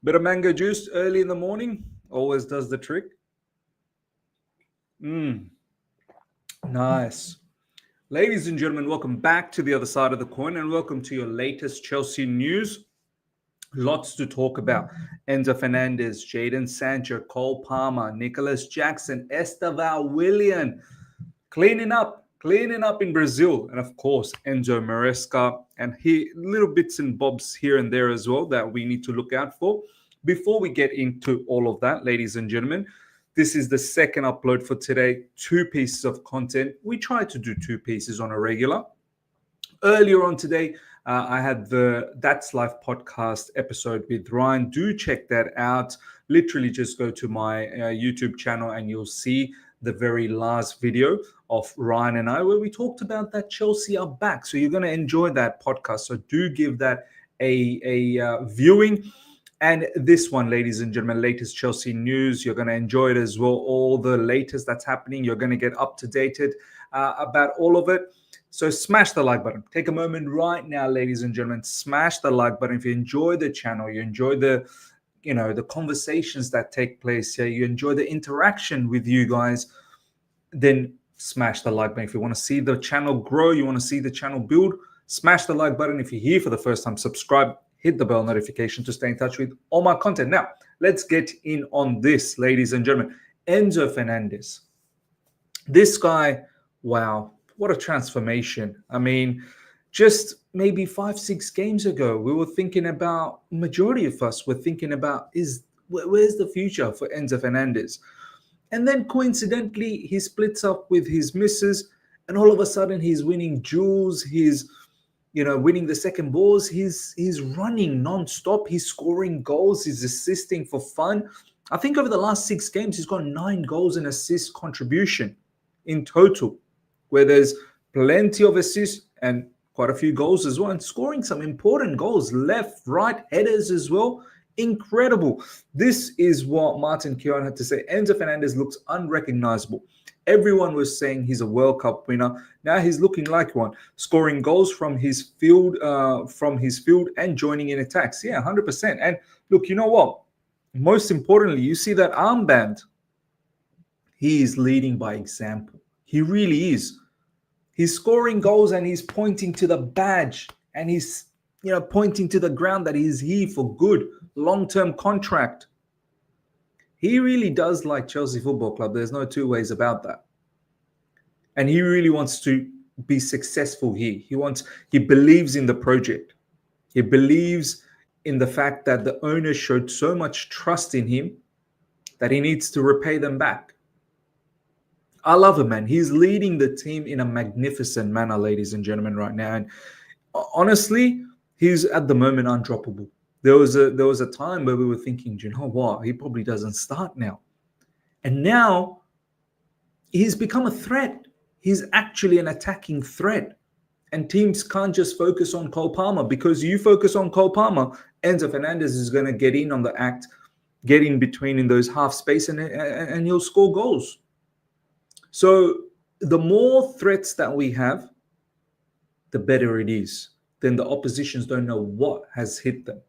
Bit of mango juice early in the morning always does the trick. Nice. Ladies and gentlemen, welcome back to the other side of the coin and welcome to your latest Chelsea news. Lots to talk about. Enzo Fernandez, Jadon Sancho, Cole Palmer, Nicholas Jackson, Esteval Willian. Cleaning up in Brazil, and of course Enzo Maresca, and little bits and bobs here and there as well that we need to look out for. Before we get into all of that, ladies and gentlemen, this is the second upload for today. 2 pieces of content. We try to do 2 pieces on a regular. Earlier on today, I had the That's Life podcast episode with Ryan. Do check that out. Literally just go to my YouTube channel and you'll see the very last video of Ryan and I where we talked about that Chelsea are back. So you're going to enjoy that podcast. So do give that a viewing. And this one, ladies and gentlemen, latest Chelsea news. You're going to enjoy it as well. All the latest that's happening. You're going to get up to date about all of it. So smash the like button. Take a moment right now, ladies and gentlemen. Smash the like button. If you enjoy the channel, you enjoy the conversations that take place here, you enjoy the interaction with you guys, then smash the like button. If you want to see the channel grow, you want to see the channel build, smash the like button. If you're here for the first time, subscribe, hit the bell notification to stay in touch with all my content. Now, let's get in on this, ladies and gentlemen. Enzo Fernandez. This guy, wow, what a transformation. I mean, just maybe 5-6 games ago, we were thinking about, majority of us were thinking about, where's the future for Enzo Fernandez? And then coincidentally, he splits up with his missus, and all of a sudden he's winning duels, he's winning the second balls, he's running non-stop, he's scoring goals, he's assisting for fun. I think over the last 6 games, he's got 9 goals and assist contribution in total, where there's plenty of assists and quite a few goals as well, and scoring some important goals, left, right, headers as well. Incredible. This is what Martin Keown had to say. Enzo Fernandez looks unrecognizable. Everyone was saying he's a World Cup winner. Now he's looking like one, scoring goals from his field and joining in attacks. Yeah, 100%. And look, you know what? Most importantly, you see that armband. He is leading by example. He really is. He's scoring goals and he's pointing to the badge and he's pointing to the ground that he's here for good, long-term contract. He really does like Chelsea Football Club. There's no 2 ways about that. And he really wants to be successful here. He believes in the project. He believes in the fact that the owners showed so much trust in him that he needs to repay them back. I love him, man. He's leading the team in a magnificent manner, ladies and gentlemen, right now. And honestly, he's at the moment undroppable. There was a time where we were thinking, do you know what? He probably doesn't start now. And now he's become a threat. He's actually an attacking threat. And teams can't just focus on Cole Palmer, because you focus on Cole Palmer, Enzo Fernandez is going to get in on the act, get in between in those half space, and he'll score goals. So the more threats that we have, the better it is. Then the oppositions don't know what has hit them.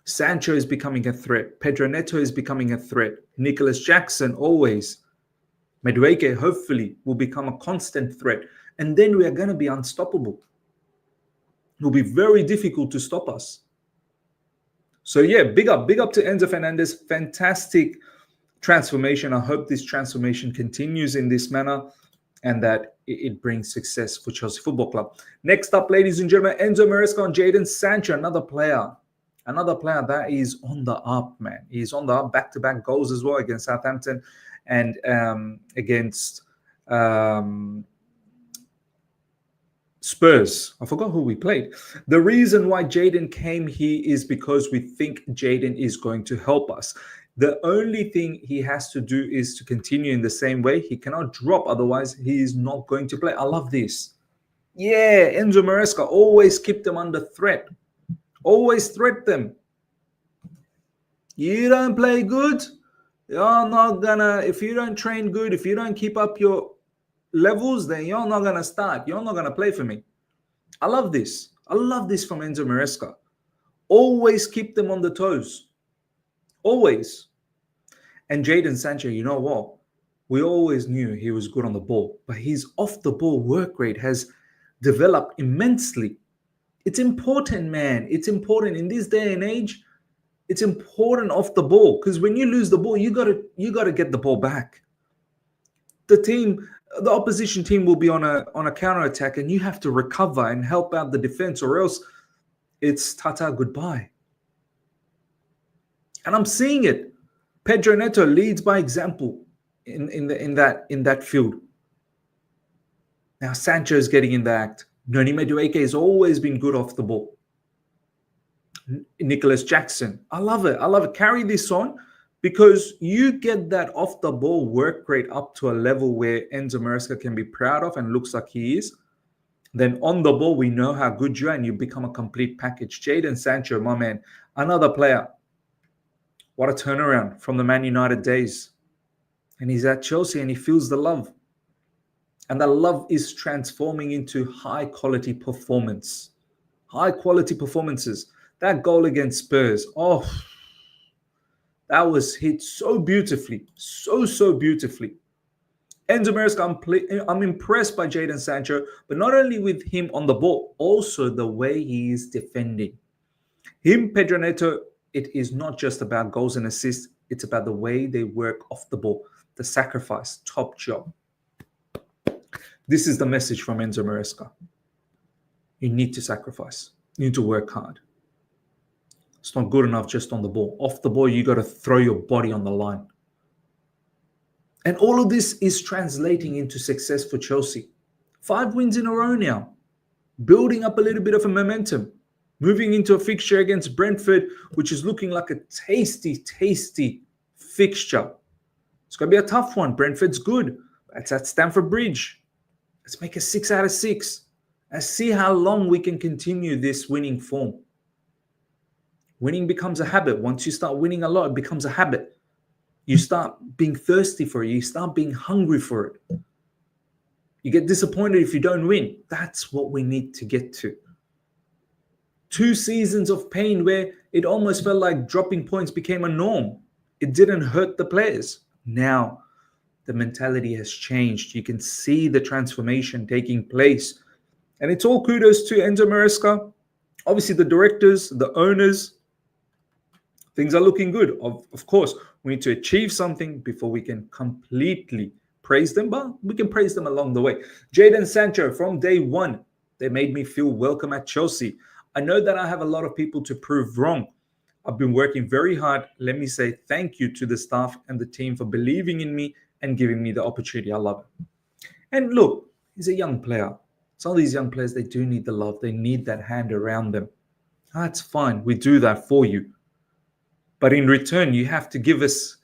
Sancho is becoming a threat. Pedro Neto is becoming a threat. Nicholas Jackson always. Madueke hopefully will become a constant threat. And then we are going to be unstoppable. It will be very difficult to stop us. So yeah, big up to Enzo Fernandez. Fantastic transformation. I hope this transformation continues in this manner and that it brings success for Chelsea Football Club. Next up, ladies and gentlemen, Enzo Maresca and Jadon Sancho, another player that is on the up, man. He's on the up, back-to-back goals as well against Southampton and against Spurs. I forgot who we played. The reason why Jadon came here is because we think Jadon is going to help us. The only thing he has to do is to continue in the same way. He cannot drop, otherwise he is not going to play. I love this. Yeah, Enzo Maresca, always keep them under threat. Always threat them. You don't play good, you're not gonna, if you don't train good, if you don't keep up your levels, then you're not gonna start. You're not gonna play for me. I love this. I love this from Enzo Maresca. Always keep them on the toes. Always. And Jadon Sancho, you know what? We always knew he was good on the ball, but his off the ball work rate has developed immensely. It's important, man. It's important in this day and age. It's important off the ball, because when you lose the ball, you gotta get the ball back. The opposition team will be on a counter attack, and you have to recover and help out the defense, or else it's tata goodbye. And I'm seeing it. Pedro Neto leads by example in that field. Now Sancho is getting in the act. Noni Madueke has always been good off the ball. Nicholas Jackson, I love it. I love it. Carry this on, because you get that off the ball work rate up to a level where Enzo Maresca can be proud of and looks like he is. Then on the ball, we know how good you are, and you become a complete package. Jadon Sancho, my man, another player. What a turnaround from the Man United days. And he's at Chelsea and he feels the love. And that love is transforming into high quality performance. High quality performances. That goal against Spurs. Oh, that was hit so beautifully. So beautifully. Enzo Maresca, I'm impressed by Jadon Sancho, but not only with him on the ball, also the way he is defending. Him, Pedro Neto, it is not just about goals and assists. It's about the way they work off the ball. The sacrifice, top job. This is the message from Enzo Maresca. You need to sacrifice. You need to work hard. It's not good enough just on the ball. Off the ball, you got to throw your body on the line. And all of this is translating into success for Chelsea. 5 wins in a row now. Building up a little bit of a momentum. Moving into a fixture against Brentford, which is looking like a tasty fixture. It's going to be a tough one. Brentford's good. It's at Stamford Bridge. Let's make a 6 out of 6 and see how long we can continue this winning form. Winning becomes a habit. Once you start winning a lot, it becomes a habit. You start being thirsty for it. You start being hungry for it. You get disappointed if you don't win. That's what we need to get to. 2 seasons of pain where it almost felt like dropping points became a norm. It didn't hurt the players. Now, the mentality has changed. You can see the transformation taking place. And it's all kudos to Enzo Maresca. Obviously, the directors, the owners, things are looking good. Of course, we need to achieve something before we can completely praise them, but we can praise them along the way. Jadon Sancho, from day one, they made me feel welcome at Chelsea. I know that I have a lot of people to prove wrong. I've been working very hard. Let me say thank you to the staff and the team for believing in me and giving me the opportunity. I love it. And look, he's a young player. Some of these young players, they do need the love. They need that hand around them. That's fine. We do that for you. But in return, you have to give us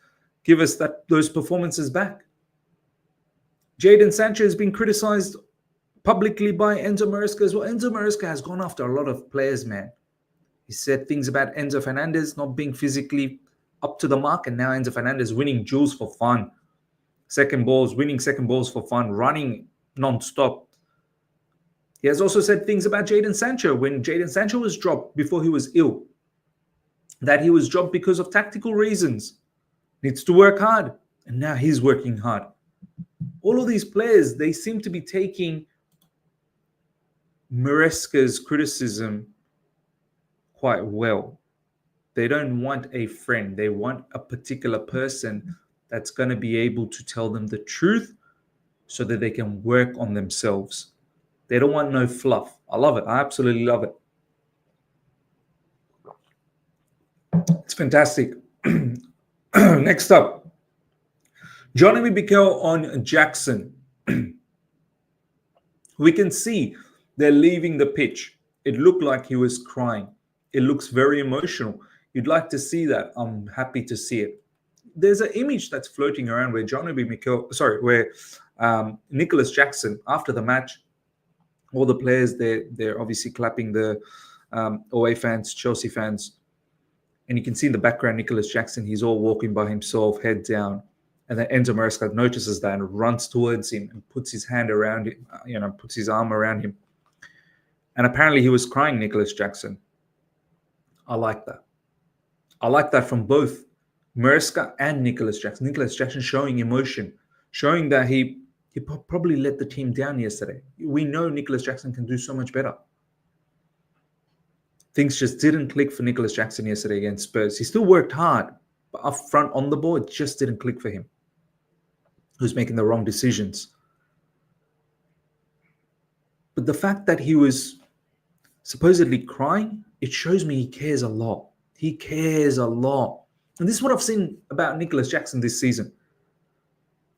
those performances back. Jadon Sancho has been criticized publicly by Enzo Maresca as well. Enzo Maresca has gone after a lot of players, man. He said things about Enzo Fernandez not being physically up to the mark, and now Enzo Fernandez winning duels for fun. Winning second balls for fun, running non-stop. He has also said things about Jadon Sancho when Jadon Sancho was dropped before he was ill. That he was dropped because of tactical reasons. Needs to work hard. And now he's working hard. All of these players, they seem to be taking Maresca's criticism quite well. They don't want a friend. They want a particular person that's going to be able to tell them the truth so that they can work on themselves. They don't want no fluff. I love it. I absolutely love it. It's fantastic. Next up, Johnny Mikel on Jackson. We can see they're leaving the pitch. It looked like he was crying. It looks very emotional. You'd like to see that. I'm happy to see it. There's an image that's floating around where Nicholas Jackson, after the match, all the players, they're obviously clapping, the away fans, Chelsea fans. And you can see in the background, Nicholas Jackson, he's all walking by himself, head down. And then Enzo Maresca notices that and runs towards him and puts his hand around him, puts his arm around him. And apparently he was crying, Nicholas Jackson. I like that. I like that from both Maresca and Nicholas Jackson. Nicholas Jackson showing emotion, showing that he probably let the team down yesterday. We know Nicholas Jackson can do so much better. Things just didn't click for Nicholas Jackson yesterday against Spurs. He still worked hard, but up front on the ball, it just didn't click for him. He was making the wrong decisions. But the fact that he was supposedly crying, it shows me he cares a lot. He cares a lot. And this is what I've seen about Nicholas Jackson this season.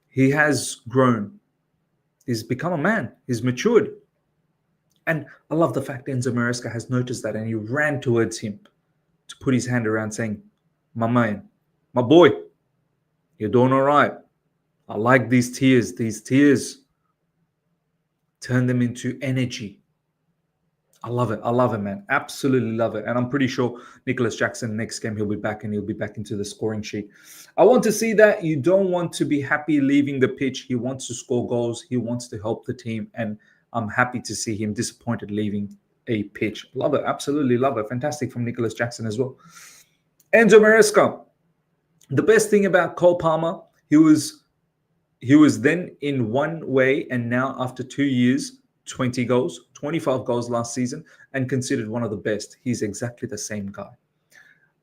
He has grown. He's become a man. He's matured. And I love the fact Enzo Maresca has noticed that and he ran towards him to put his hand around saying, my man, my boy, you're doing all right. I like these tears. These tears, turn them into energy. I love it. I love it, man. Absolutely love it. And I'm pretty sure Nicholas Jackson, next game, he'll be back and he'll be back into the scoring sheet. I want to see that. You don't want to be happy leaving the pitch. He wants to score goals. He wants to help the team. And I'm happy to see him disappointed leaving a pitch. Love it. Absolutely love it. Fantastic from Nicholas Jackson as well. Enzo Maresca. The best thing about Cole Palmer, he was then in one way, and now after 2 years, 20 goals, 25 goals last season, and considered one of the best. He's exactly the same guy.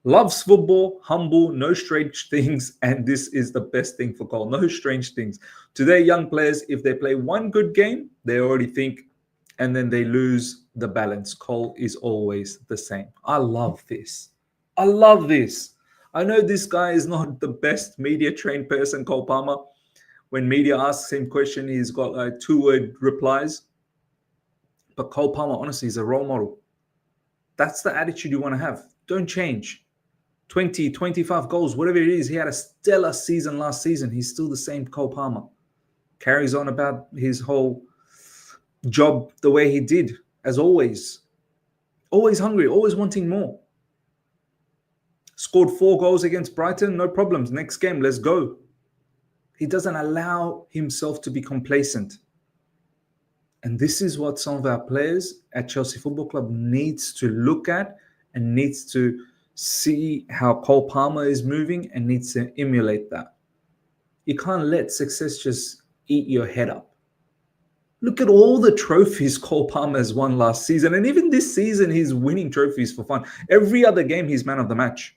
Loves football, humble, no strange things, and this is the best thing for Cole. No strange things. Today, young players, if they play one good game, they already think, and then they lose the balance. Cole is always the same. I love this. I love this. I know this guy is not the best media-trained person, Cole Palmer. When media asks him question, he's got 2-word replies. But Cole Palmer, honestly, is a role model. That's the attitude you want to have. Don't change. 20, 25 goals, whatever it is. He had a stellar season last season. He's still the same Cole Palmer. Carries on about his whole job the way he did, as always. Always hungry, always wanting more. Scored 4 goals against Brighton, no problems. Next game, let's go. He doesn't allow himself to be complacent. And this is what some of our players at Chelsea Football Club needs to look at and needs to see how Cole Palmer is moving and needs to emulate that. You can't let success just eat your head up. Look at all the trophies Cole Palmer has won last season. And even this season, he's winning trophies for fun. Every other game, he's man of the match.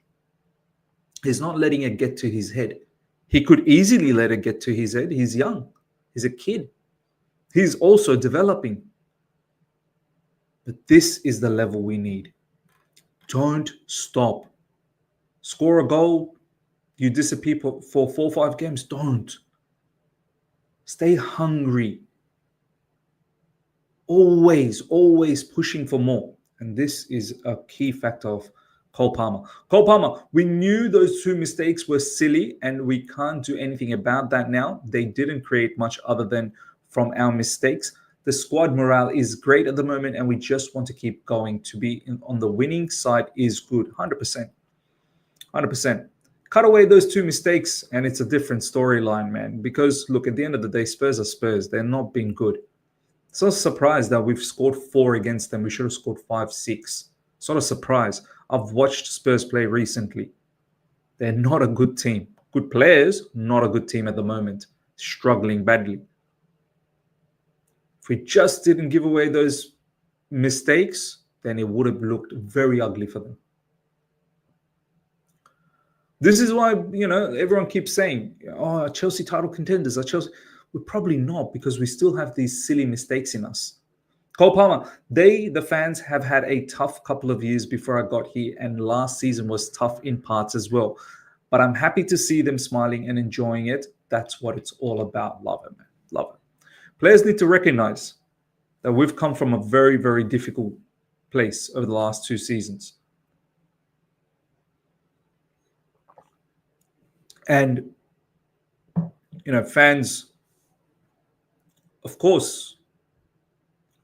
He's not letting it get to his head. He could easily let it get to his head. He's young. He's a kid. He's also developing. But this is the level we need. Don't stop. Score a goal, you disappear for 4 or 5 games. Don't. Stay hungry. Always pushing for more. And this is a key factor of Cole Palmer. Cole Palmer, we knew those 2 mistakes were silly and we can't do anything about that now. They didn't create much other than from our mistakes. The squad morale is great at the moment and we just want to keep going. To be on the winning side is good. 100%. 100%. Cut away those 2 mistakes and it's a different storyline, man. Because, look, at the end of the day, Spurs are Spurs. They're not being good. It's not a surprise that we've scored 4 against them. We should have scored 5, 6. It's not a surprise. I've watched Spurs play recently. They're not a good team. Good players, not a good team at the moment. Struggling badly. If we just didn't give away those mistakes, then it would have looked very ugly for them. This is why, everyone keeps saying, oh, Chelsea title contenders, are Chelsea. We're probably not, because we still have these silly mistakes in us. Cole Palmer, the fans, have had a tough couple of years before I got here, and last season was tough in parts as well. But I'm happy to see them smiling and enjoying it. That's what it's all about. Love it, man. Love it. Players need to recognize that we've come from a very, very difficult place over the last 2 seasons. And, fans, of course,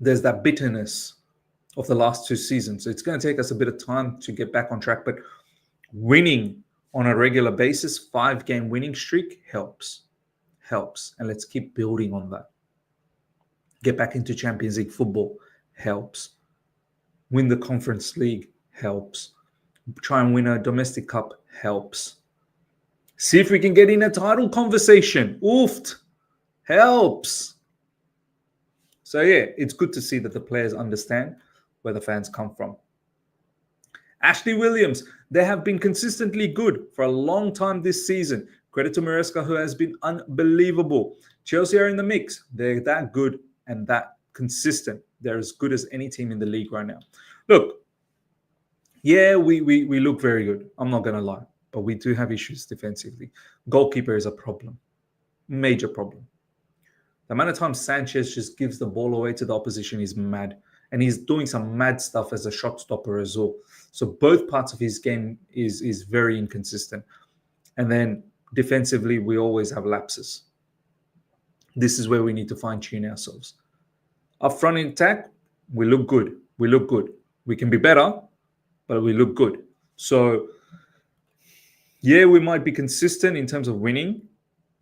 there's that bitterness of the last 2 seasons. So it's going to take us a bit of time to get back on track. But winning on a regular basis, 5-game winning streak helps. And let's keep building on that. Get back into Champions League football helps. Win the Conference League helps. Try and win a domestic cup helps. See if we can get in a title conversation. Oofed. Helps. So yeah, it's good to see that the players understand where the fans come from. Ashley Williams, they have been consistently good for a long time this season. Credit to Maresca, who has been unbelievable. Chelsea are in the mix. They're that good and that consistent. They're as good as any team in the league right now. Look, yeah, we look very good. I'm not going to lie. But we do have issues defensively. Goalkeeper is a problem. Major problem. The amount of times Sanchez just gives the ball away to the opposition is mad. And he's doing some mad stuff as a shot stopper as well. So both parts of his game is very inconsistent. And then defensively, we always have lapses. This is where we need to fine-tune ourselves. Up front in attack, we look good. We look good. We can be better, but we look good. So, yeah, we might be consistent in terms of winning.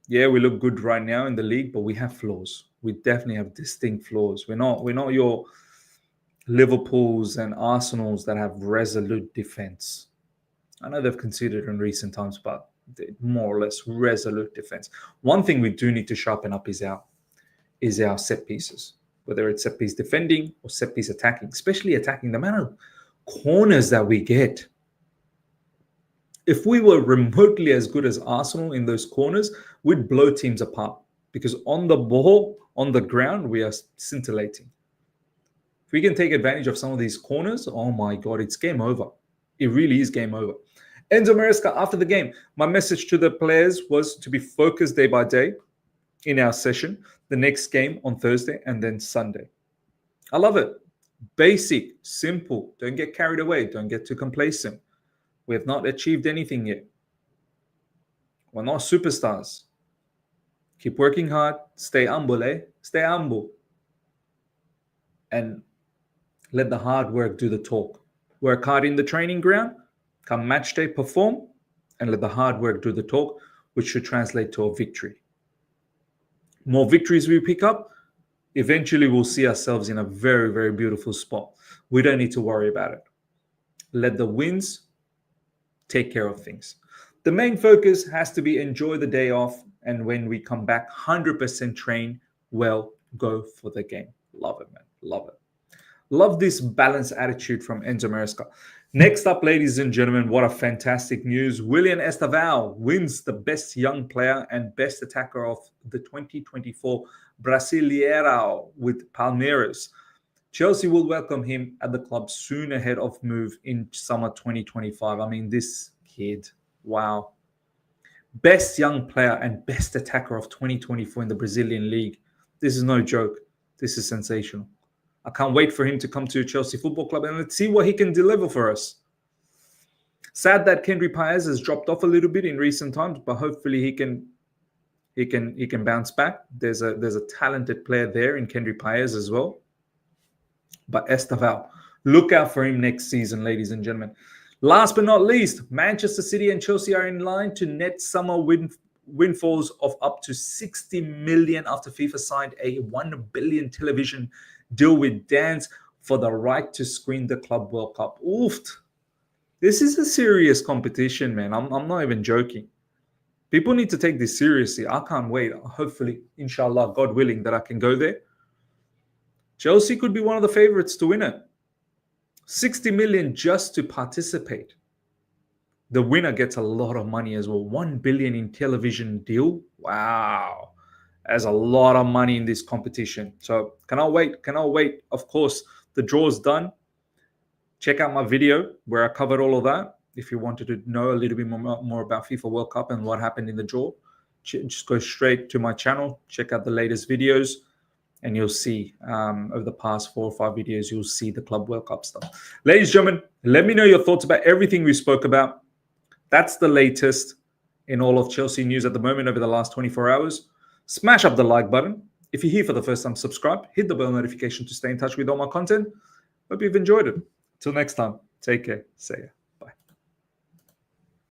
Yeah, we look good right now in the league, but we have flaws. We definitely have distinct flaws. We're not your Liverpools and Arsenals that have resolute defense. I know they've conceded in recent times, but more or less resolute defense. One thing we do need to sharpen up is our set pieces, whether it's set piece defending or set piece attacking, especially attacking. The amount of corners that we get. If we were remotely as good as Arsenal in those corners, we'd blow teams apart, because on the ball, on the ground, we are scintillating. If we can take advantage of some of these corners, oh my God, it's game over. It really is game over. Enzo Maresca, after the game, my message to the players was to be focused day by day in our session, the next game on Thursday and then Sunday. I love it. Basic, simple. Don't get carried away. Don't get too complacent. We have not achieved anything yet. We're not superstars. Keep working hard. Stay humble, eh? Stay humble. And let the hard work do the talk. Work hard in the training ground. Come match day, perform. And let the hard work do the talk, which should translate to a victory. More victories we pick up, eventually we'll see ourselves in a very, very beautiful spot. We don't need to worry about it. Let the wins take care of things. The main focus has to be enjoy the day off, and when we come back, 100% train well, go for the game. Love it, man. Love it. Love this balanced attitude from Enzo Maresca. Next up, ladies and gentlemen, what a fantastic news. Willian Estevao wins the best young player and best attacker of the 2024 Brasileirão with Palmeiras. Chelsea will welcome him at the club soon ahead of move in summer 2025. I mean, this kid, wow. Best young player and best attacker of 2024 in the Brazilian league. This is no joke. This is sensational. I can't wait for him to come to Chelsea Football Club, and let's see what he can deliver for us. Sad that Kendry Paez has dropped off a little bit in recent times, but hopefully he can bounce back. There's a talented player there in Kendry Paez as well. But Estevao, look out for him next season, ladies and gentlemen. Last but not least, Manchester City and Chelsea are in line to net summer windfalls of up to 60 million after FIFA signed a 1 billion television deal with Dance for the right to screen the Club World Cup. Oof. This is a serious competition, man. I'm not even joking. People need to take this seriously. I can't wait. Hopefully, inshallah, God willing, that I can go there. Chelsea could be one of the favorites to win it. 60 million just to participate. The winner gets a lot of money as well. 1 billion in television deal. Wow. There's a lot of money in this competition. So cannot wait. Cannot wait. Of course, the draw's done. Check out my video where I covered all of that. If you wanted to know a little bit more about FIFA World Cup and what happened in the draw, just go straight to my channel. Check out the latest videos. And you'll see over the past 4 or 5 videos, you'll see the Club World Cup stuff. Ladies and gentlemen, let me know your thoughts about everything we spoke about. That's the latest in all of Chelsea news at the moment over the last 24 hours. Smash up the like button. If you're here for the first time, subscribe. Hit the bell notification to stay in touch with all my content. Hope you've enjoyed it. Till next time, take care. See ya.